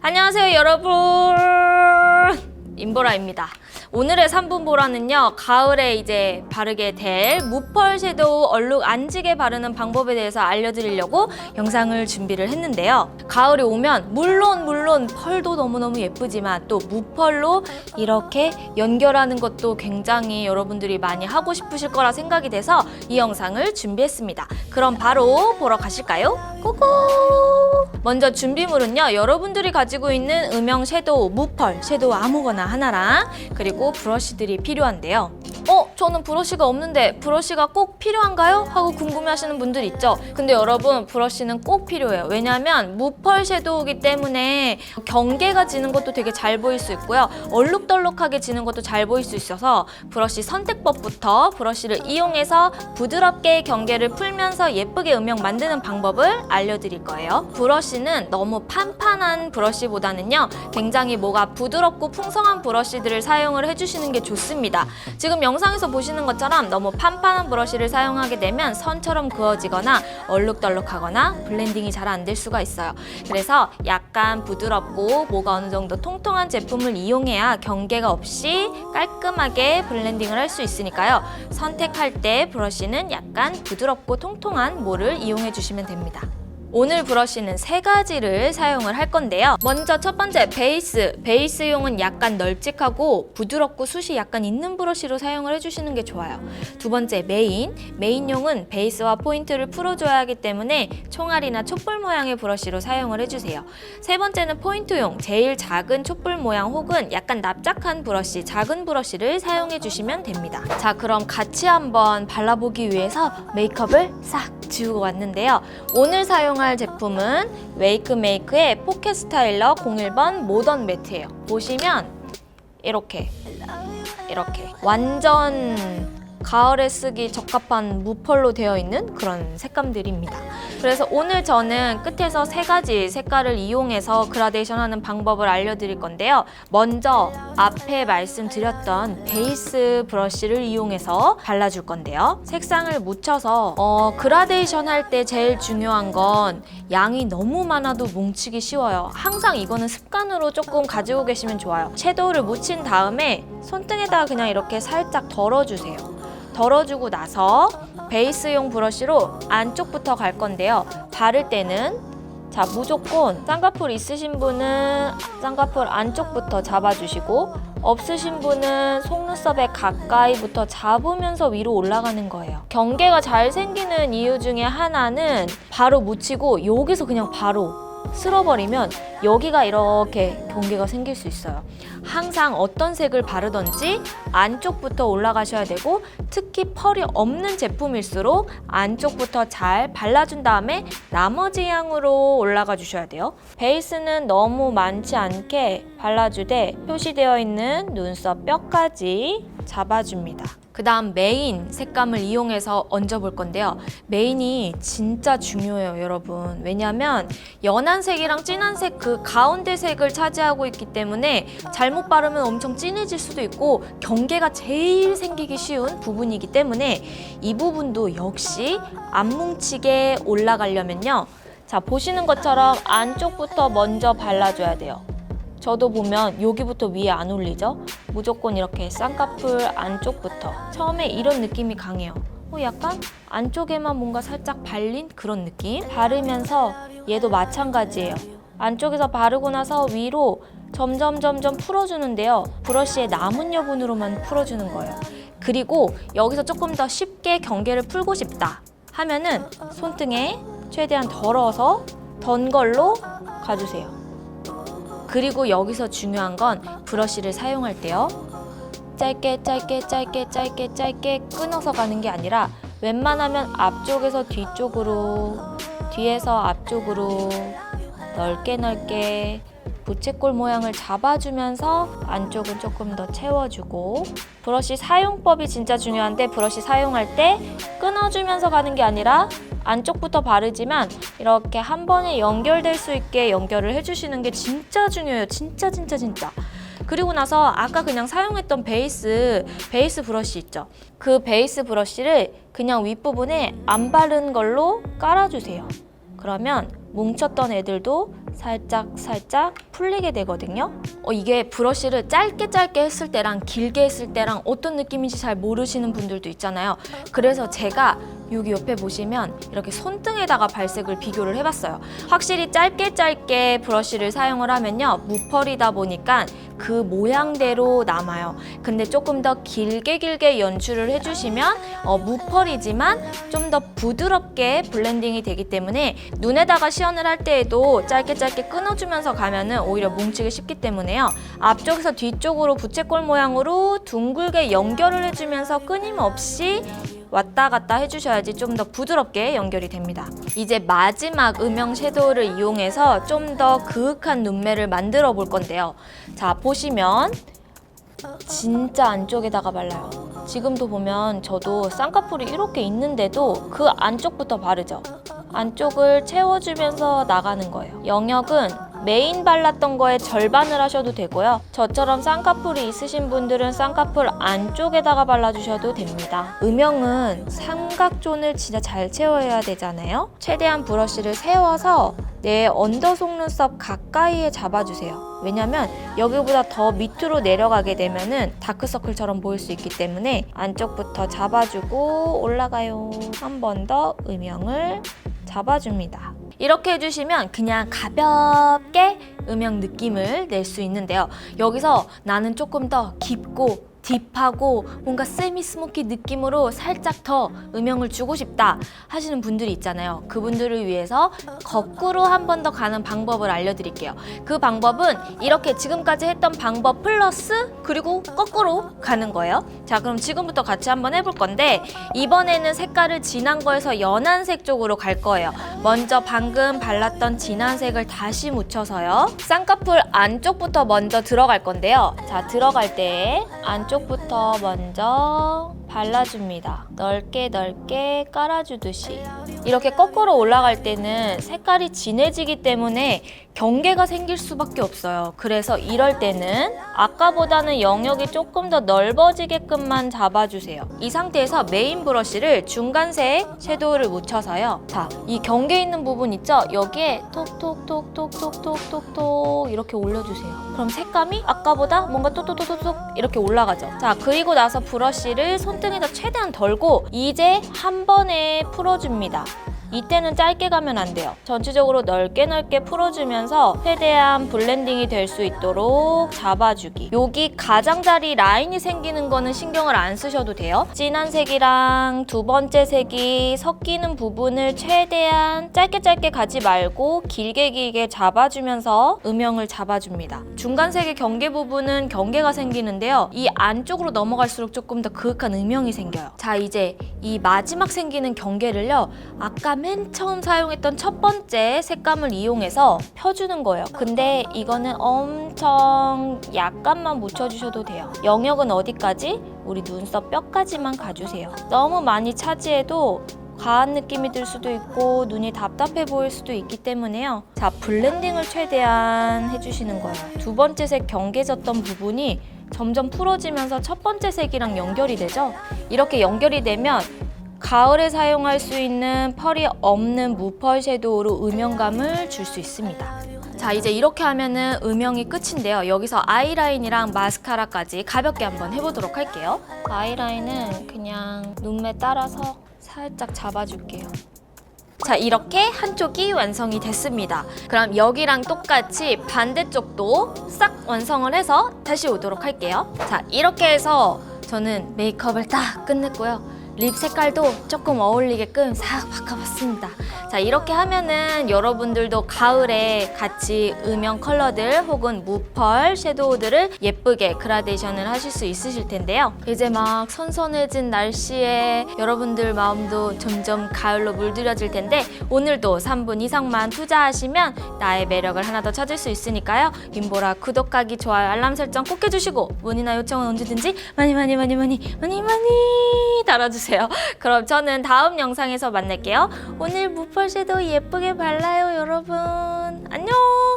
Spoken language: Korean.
안녕하세요 여러분, 임보라입니다. 오늘의 3분 보라는요, 가을에 이제 바르게 될 무펄 섀도우 얼룩 안 지게 바르는 방법에 대해서 알려드리려고 영상을 준비를 했는데요. 가을이 오면 물론 펄도 너무너무 예쁘지만 또 무펄로 이렇게 연결하는 것도 굉장히 여러분들이 많이 하고 싶으실 거라 생각이 돼서 이 영상을 준비했습니다. 그럼 바로 보러 가실까요? 고고! 먼저 준비물은요, 여러분들이 가지고 있는 음영 섀도우, 무펄 섀도우 아무거나 하나랑 그리고 브러쉬들이 필요한데요. 저는 브러쉬가 없는데 브러쉬가 꼭 필요한가요? 하고 궁금해하시는 분들 있죠. 근데 여러분, 브러쉬는 꼭 필요해요. 왜냐하면 무펄 섀도우이기 때문에 경계가 지는 것도 되게 잘 보일 수 있고요, 얼룩덜룩하게 지는 것도 잘 보일 수 있어서 브러쉬 선택법부터 브러쉬를 이용해서 부드럽게 경계를 풀면서 예쁘게 음영 만드는 방법을 알려드릴 거예요. 브러쉬는 너무 판판한 브러쉬보다는요, 굉장히 뭐가 부드럽고 풍성한 브러쉬들을 사용을 해주시는 게 좋습니다. 지금 영상에서 보시는 것처럼 너무 판판한 브러쉬를 사용하게 되면 선처럼 그어지거나 얼룩덜룩하거나 블렌딩이 잘 안 될 수가 있어요. 그래서 약간 부드럽고 뭐가 어느 정도 통통한 제품을 이용해야 경계가 없이 깔끔하게 블렌딩을 할 수 있으니까요. 선택할 때 브러쉬는 약간 부드럽고 통통한 모를 이용해 주시면 됩니다. 오늘 브러쉬는 3가지를 사용을 할 건데요. 먼저 첫 번째 베이스용은 약간 널찍하고 부드럽고 숱이 약간 있는 브러쉬로 사용을 해주시는 게 좋아요. 두 번째 메인용은 베이스와 포인트를 풀어줘야 하기 때문에 총알이나 촛불 모양의 브러쉬로 사용을 해주세요. 세 번째는 포인트용, 제일 작은 촛불 모양 혹은 약간 납작한 브러쉬, 작은 브러쉬를 사용해 주시면 됩니다. 자, 그럼 같이 한번 발라보기 위해서 메이크업을 싹 지우고 왔는데요. 오늘 사용할 제품은 웨이크메이크의 포켓 스타일러 01번 모던 매트예요. 보시면 이렇게 완전 가을에 쓰기 적합한 무펄로 되어 있는 그런 색감들입니다. 그래서 오늘 저는 끝에서 3가지 색깔을 이용해서 그라데이션 하는 방법을 알려드릴 건데요. 먼저 앞에 말씀드렸던 베이스 브러쉬를 이용해서 발라줄 건데요. 색상을 묻혀서 그라데이션 할 때 제일 중요한 건 양이 너무 많아도 뭉치기 쉬워요. 항상 이거는 습관으로 조금 가지고 계시면 좋아요. 섀도우를 묻힌 다음에 손등에다가 그냥 이렇게 살짝 덜어주세요. 덜어주고 나서 베이스용 브러쉬로 안쪽부터 갈 건데요. 바를 때는 자, 무조건 쌍꺼풀 있으신 분은 쌍꺼풀 안쪽부터 잡아주시고, 없으신 분은 속눈썹에 가까이부터 잡으면서 위로 올라가는 거예요. 경계가 잘 생기는 이유 중에 하나는 바로 묻히고 여기서 그냥 바로 쓸어버리면 여기가 이렇게 경계가 생길 수 있어요. 항상 어떤 색을 바르던지 안쪽부터 올라가셔야 되고, 특히 펄이 없는 제품일수록 안쪽부터 잘 발라준 다음에 나머지 양으로 올라가 주셔야 돼요. 베이스는 너무 많지 않게 발라주되 표시되어 있는 눈썹 뼈까지 잡아줍니다. 그 다음 메인 색감을 이용해서 얹어볼 건데요. 메인이 진짜 중요해요, 여러분. 왜냐면 연한 색이랑 진한 색 그 가운데 색을 차지하고 있기 때문에 잘못 바르면 엄청 진해질 수도 있고 경계가 제일 생기기 쉬운 부분이기 때문에 이 부분도 역시 안 뭉치게 올라가려면요. 자, 보시는 것처럼 안쪽부터 먼저 발라줘야 돼요. 저도 보면 여기부터 위에 안 올리죠? 무조건 이렇게 쌍꺼풀 안쪽부터. 처음에 이런 느낌이 강해요. 약간 안쪽에만 뭔가 살짝 발린 그런 느낌? 바르면서 얘도 마찬가지예요. 안쪽에서 바르고 나서 위로 점점 풀어주는데요. 브러쉬의 남은 여분으로만 풀어주는 거예요. 그리고 여기서 조금 더 쉽게 경계를 풀고 싶다 하면은 손등에 최대한 덜어서 던 걸로 가주세요. 그리고 여기서 중요한 건 브러쉬를 사용할 때요, 짧게 끊어서 가는 게 아니라 웬만하면 앞쪽에서 뒤쪽으로, 뒤에서 앞쪽으로 넓게 부채꼴 모양을 잡아주면서 안쪽은 조금 더 채워주고, 브러쉬 사용법이 진짜 중요한데 브러쉬 사용할 때 끊어주면서 가는 게 아니라 안쪽부터 바르지만 이렇게 한 번에 연결될 수 있게 연결을 해주시는 게 진짜 중요해요. 진짜. 그리고 나서 아까 그냥 사용했던 베이스 브러쉬 있죠? 그 베이스 브러쉬를 그냥 윗부분에 안 바른 걸로 깔아주세요. 그러면 뭉쳤던 애들도 살짝 풀리게 되거든요. 이게 브러쉬를 짧게 했을 때랑 길게 했을 때랑 어떤 느낌인지 잘 모르시는 분들도 있잖아요. 그래서 제가 여기 옆에 보시면 이렇게 손등에다가 발색을 비교를 해봤어요. 확실히 짧게 브러쉬를 사용을 하면요, 무펄이다 보니까 그 모양대로 남아요. 근데 조금 더 길게 연출을 해주시면 무펄이지만 좀 더 부드럽게 블렌딩이 되기 때문에 눈에다가 시연을 할 때에도 짧게 끊어주면서 가면은 오히려 뭉치기 쉽기 때문에요. 앞쪽에서 뒤쪽으로 부채꼴 모양으로 둥글게 연결을 해주면서 끊임없이 왔다 갔다 해주셔야지 좀 더 부드럽게 연결이 됩니다. 이제 마지막 음영 섀도우를 이용해서 좀 더 그윽한 눈매를 만들어 볼 건데요. 자, 보시면 진짜 안쪽에다가 발라요. 지금도 보면 저도 쌍꺼풀이 이렇게 있는데도 그 안쪽부터 바르죠. 안쪽을 채워주면서 나가는 거예요. 영역은 메인 발랐던 거에 절반을 하셔도 되고요. 저처럼 쌍꺼풀이 있으신 분들은 쌍꺼풀 안쪽에다가 발라주셔도 됩니다. 음영은 삼각존을 진짜 잘 채워야 되잖아요. 최대한 브러쉬를 세워서 내 언더 속눈썹 가까이에 잡아주세요. 왜냐면 여기보다 더 밑으로 내려가게 되면은 다크서클처럼 보일 수 있기 때문에 안쪽부터 잡아주고 올라가요. 한 번 더 음영을 잡아줍니다. 이렇게 해주시면 그냥 가볍게 음영 느낌을 낼 수 있는데요. 여기서 나는 조금 더 깊고 딥하고 뭔가 세미 스모키 느낌으로 살짝 더 음영을 주고 싶다 하시는 분들이 있잖아요. 그분들을 위해서 거꾸로 한 번 더 가는 방법을 알려드릴게요. 그 방법은 이렇게 지금까지 했던 방법 플러스 그리고 거꾸로 가는 거예요. 자, 그럼 지금부터 같이 한번 해볼 건데 이번에는 색깔을 진한 거에서 연한 색 쪽으로 갈 거예요. 먼저 방금 발랐던 진한 색을 다시 묻혀서요. 쌍꺼풀 안쪽부터 먼저 들어갈 건데요. 자, 들어갈 때 안쪽부터 먼저 발라줍니다. 넓게 깔아주듯이. 이렇게 거꾸로 올라갈 때는 색깔이 진해지기 때문에 경계가 생길 수밖에 없어요. 그래서 이럴 때는 아까보다는 영역이 조금 더 넓어지게끔만 잡아주세요. 이 상태에서 메인 브러쉬를 중간색 섀도우를 묻혀서요. 자, 이 경계 있는 부분 있죠? 여기에 톡톡톡톡톡톡톡톡 이렇게 올려주세요. 그럼 색감이 아까보다 뭔가 톡톡톡톡 이렇게 올라가죠. 자, 그리고 나서 브러쉬를 손등에다 최대한 덜고 이제 한 번에 풀어줍니다. 이때는 짧게 가면 안 돼요. 전체적으로 넓게 풀어주면서 최대한 블렌딩이 될 수 있도록 잡아주기. 여기 가장자리 라인이 생기는 거는 신경을 안 쓰셔도 돼요. 진한 색이랑 두 번째 색이 섞이는 부분을 최대한 짧게 가지 말고 길게 잡아주면서 음영을 잡아줍니다. 중간색의 경계 부분은 경계가 생기는데요. 이 안쪽으로 넘어갈수록 조금 더 그윽한 음영이 생겨요. 자, 이제 이 마지막 생기는 경계를요. 아까 맨 처음 사용했던 첫 번째 색감을 이용해서 펴주는 거예요. 근데 이거는 엄청 약간만 묻혀주셔도 돼요. 영역은 어디까지? 우리 눈썹 뼈까지만 가주세요. 너무 많이 차지해도 과한 느낌이 들 수도 있고 눈이 답답해 보일 수도 있기 때문에요. 자, 블렌딩을 최대한 해주시는 거예요. 두 번째 색 경계졌던 부분이 점점 풀어지면서 첫 번째 색이랑 연결이 되죠. 이렇게 연결이 되면 가을에 사용할 수 있는 펄이 없는 무펄 섀도우로 음영감을 줄 수 있습니다. 자, 이제 이렇게 하면은 음영이 끝인데요. 여기서 아이라인이랑 마스카라까지 가볍게 한번 해보도록 할게요. 아이라인은 그냥 눈매 따라서 살짝 잡아줄게요. 자, 이렇게 한쪽이 완성이 됐습니다. 그럼 여기랑 똑같이 반대쪽도 싹 완성을 해서 다시 오도록 할게요. 자, 이렇게 해서 저는 메이크업을 딱 끝냈고요. 립 색깔도 조금 어울리게끔 싹 바꿔봤습니다. 자, 이렇게 하면은 여러분들도 가을에 같이 음영 컬러들 혹은 무펄 섀도우들을 예쁘게 그라데이션을 하실 수 있으실 텐데요. 이제 막 선선해진 날씨에 여러분들 마음도 점점 가을로 물들여질 텐데 오늘도 3분 이상만 투자하시면 나의 매력을 하나 더 찾을 수 있으니까요. 윤보라 구독하기, 좋아요, 알람 설정 꼭 해주시고 문의나 요청은 언제든지 많이 달아주세요. 그럼 저는 다음 영상에서 만날게요. 오늘 무펄 섀도우 예쁘게 발라요, 여러분. 안녕!